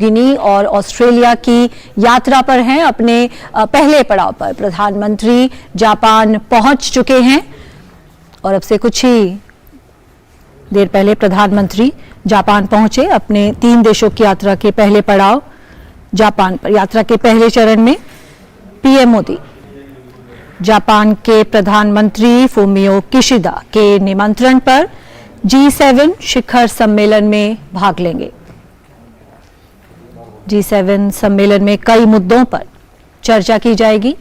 गिनी और ऑस्ट्रेलिया की यात्रा पर हैं। अपने पहले पड़ाव पर प्रधानमंत्री जापान पहुंच चुके हैं और अब से कुछ ही देर पहले प्रधानमंत्री जापान पहुंचे। अपने 3 देशों की यात्रा के पहले पड़ाव जापान पर। यात्रा के पहले चरण में पीएम मोदी जापान के प्रधानमंत्री फूमियो किशिदा के निमंत्रण पर G7 शिखर सम्मेलन में भाग लेंगे। G7 सम्मेलन में कई मुद्दों पर चर्चा की जाएगी।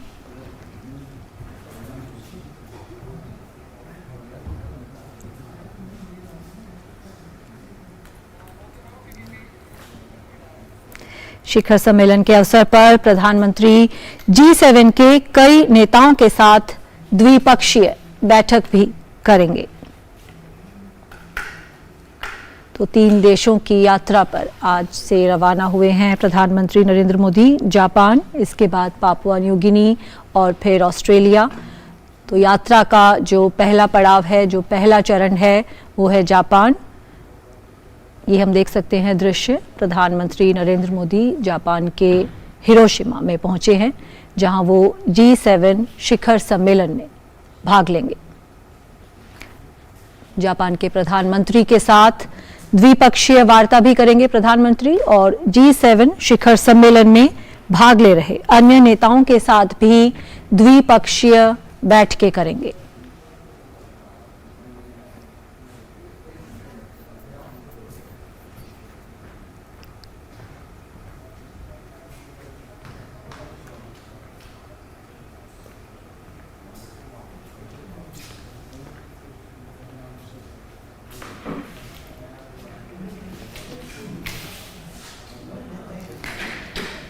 शिखर सम्मेलन के अवसर पर प्रधानमंत्री G7 के कई नेताओं के साथ द्विपक्षीय बैठक भी करेंगे। तो 3 देशों की यात्रा पर आज से रवाना हुए हैं प्रधानमंत्री नरेंद्र मोदी जापान, इसके बाद पापुआ न्यू गिनी और फिर ऑस्ट्रेलिया। तो यात्रा का जो पहला पड़ाव है, जो पहला चरण है, वो है जापान। ये हम देख सकते हैं दृश्य। प्रधानमंत्री नरेंद्र मोदी जापान के हिरोशिमा में पहुंचे हैं, जहां वो G7 शिखर सम्मेलन में भाग लेंगे। जापान के प्रधानमंत्री के साथ द्विपक्षीय वार्ता भी करेंगे प्रधानमंत्री और G7 शिखर सम्मेलन में भाग ले रहे अन्य नेताओं के साथ भी द्विपक्षीय बैठकें करेंगे।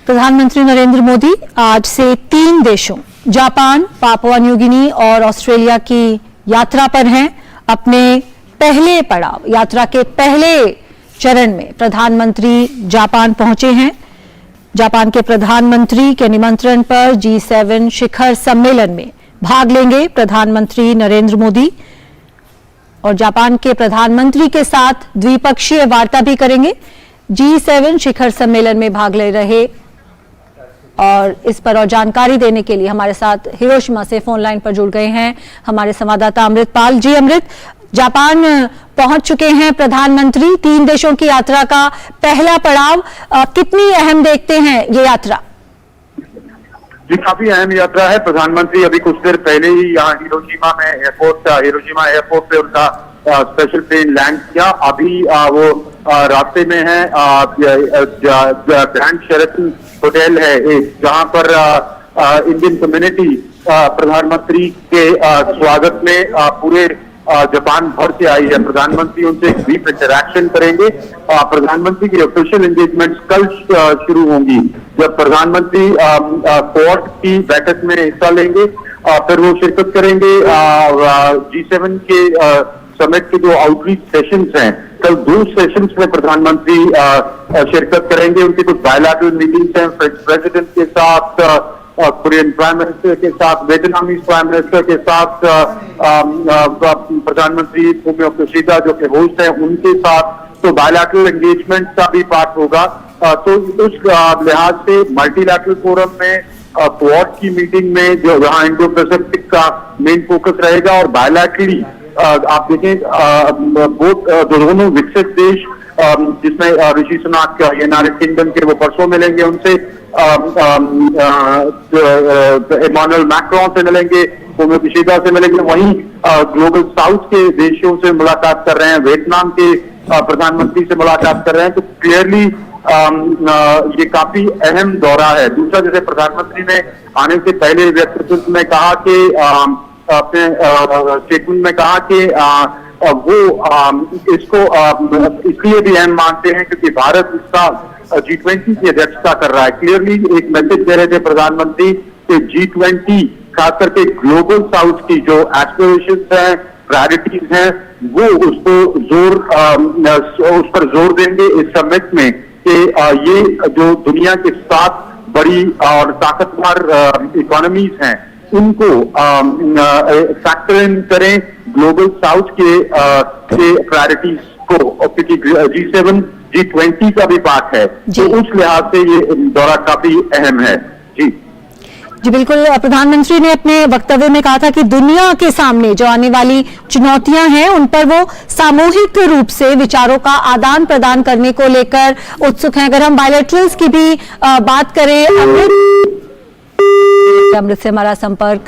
प्रधानमंत्री नरेंद्र मोदी आज से 3 देशों जापान, पापुआ न्यू गिनी और ऑस्ट्रेलिया की यात्रा पर हैं। अपने पहले पड़ाव यात्रा के पहले चरण में प्रधानमंत्री जापान पहुंचे हैं। जापान के प्रधानमंत्री के निमंत्रण पर G7 शिखर सम्मेलन में भाग लेंगे प्रधानमंत्री नरेंद्र मोदी और जापान के प्रधानमंत्री के साथ द्विपक्षीय वार्ता भी करेंगे। G7 शिखर सम्मेलन में भाग ले रहे और इस पर और जानकारी देने के लिए हमारे साथ हिरोशिमा से फोन लाइन पर जुड़ गए हैं हमारे संवाददाता अमृतपाल जी। अमृत, जापान पहुंच चुके हैं प्रधानमंत्री। 3 देशों की यात्रा का पहला पड़ाव, कितनी अहम देखते हैं ये यात्रा? जी, काफी अहम यात्रा है। प्रधानमंत्री अभी कुछ देर पहले ही यहाँ हिरोशिमा एयरपोर्ट पे उनका स्पेशल प्लेन लैंड किया। अभी वो रास्ते में है। ग्रैंड शेराटन होटल है एक, जहां पर इंडियन कम्युनिटी प्रधानमंत्री के स्वागत में पूरे जापान भर से आई है। प्रधानमंत्री उनसे एक ब्रीफ इंटरैक्शन करेंगे। प्रधानमंत्री की ऑफिशियल एंगेजमेंट्स कल शुरू होंगी, जब प्रधानमंत्री कोर्ट की बैठक में हिस्सा लेंगे। फिर वो शिरकत करेंगे G7 के समिट के जो आउटरीच सेशंस हैं। कल 2 सेशंस में प्रधानमंत्री शिरकत करेंगे। उनकी कुछ बायलैटरल मीटिंग्स हैं फ्रेंच प्रेसिडेंट के साथ, कोरियन प्राइम मिनिस्टर के साथ, वियतनामीज प्राइम मिनिस्टर के साथ, प्रधानमंत्री फूमियो किशिदा जो कि होस्ट हैं उनके साथ। तो बायलैटरल एंगेजमेंट का भी पार्ट होगा। तो उस लिहाज से मल्टीलैटरल फोरम में क्वाड की मीटिंग में जो जहां इंडो पैसिफिक का मेन फोकस रहेगा और बायलैटरली आप देखें दोनों विकसित देश जिसमें ऋषि सुनाक यूनाइटेड किंगडम के वो परसों मिलेंगे, उनसे इमानुएल मैक्रोन से मिलेंगे, फूमियो किशिदा से मिलेंगे। वहीं ग्लोबल साउथ के देशों से मुलाकात कर रहे हैं, वियतनाम के प्रधानमंत्री से मुलाकात कर रहे हैं। तो क्लियरली ये काफी अहम दौरा है। दूसरा, जैसे प्रधानमंत्री ने आने से पहले व्यक्तित्व में कहा कि अपने स्टेटमेंट में कहा कि वो इसको इसलिए भी अहम मानते हैं क्योंकि भारत इसका G20 की अध्यक्षता कर रहा है। क्लियरली एक मैसेज दे रहे थे प्रधानमंत्री कि G20 खास करके ग्लोबल साउथ की जो एस्पिरेशंस हैं, प्रायोरिटीज हैं, वो उस पर जोर देंगे इस समिट में कि ये जो दुनिया के 7 बड़ी और ताकतवर इकोनॉमीज हैं उनको फैक्टर इन करें ग्लोबल साउथ के प्रायोरिटीज को, क्योंकि G7 G20 का भी पार्ट है, जी। तो उस लिहाज से ये दौरा काफी अहम है। जी जी बिल्कुल, प्रधानमंत्री ने अपने वक्तव्य में कहा था कि दुनिया के सामने जो आने वाली चुनौतियां हैं उन पर वो सामूहिक रूप से विचारों का आदान प्रदान करने को लेकर उत्सुक हैं। अगर हम बायलैटरल्स की भी बात करें, अमृत से हमारा संपर्क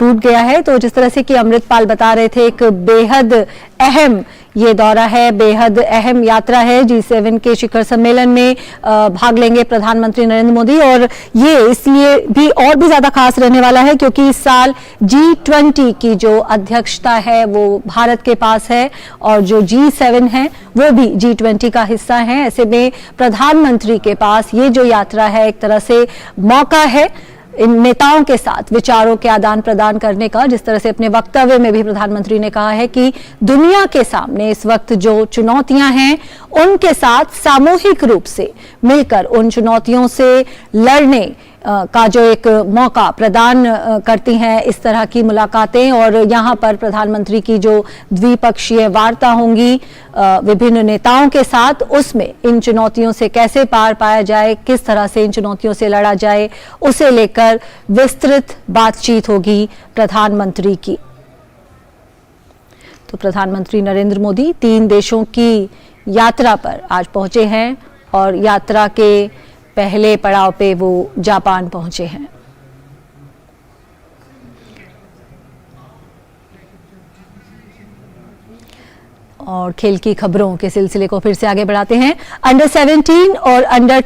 टूट गया है, तो जिस तरह से कि अमृतपाल बता रहे थे, एक बेहद अहम ये दौरा है, बेहद अहम यात्रा है। G7 के शिखर सम्मेलन में भाग लेंगे प्रधानमंत्री नरेंद्र मोदी, और ये इसलिए भी और भी ज्यादा खास रहने वाला है क्योंकि इस साल G20 की जो अध्यक्षता है वो भारत के पास है, और जो G7 है वो भी G20 का हिस्सा है। ऐसे में प्रधानमंत्री के पास ये जो यात्रा है एक तरह से मौका है इन नेताओं के साथ विचारों के आदान प्रदान करने का। जिस तरह से अपने वक्तव्य में भी प्रधानमंत्री ने कहा है कि दुनिया के सामने इस वक्त जो चुनौतियां हैं उनके साथ सामूहिक रूप से मिलकर उन चुनौतियों से लड़ने का जो एक मौका प्रदान करती हैं इस तरह की मुलाकातें। और यहाँ पर प्रधानमंत्री की जो द्विपक्षीय वार्ता होंगी विभिन्न नेताओं के साथ, उसमें इन चुनौतियों से कैसे पार पाया जाए, किस तरह से इन चुनौतियों से लड़ा जाए, उसे लेकर विस्तृत बातचीत होगी प्रधानमंत्री की। तो प्रधानमंत्री नरेंद्र मोदी 3 देशों की यात्रा पर आज पहुंचे हैं, और यात्रा के पहले पड़ाव पे वो जापान पहुंचे हैं। और खेल की खबरों के सिलसिले को फिर से आगे बढ़ाते हैं। अंडर 17 और अंडर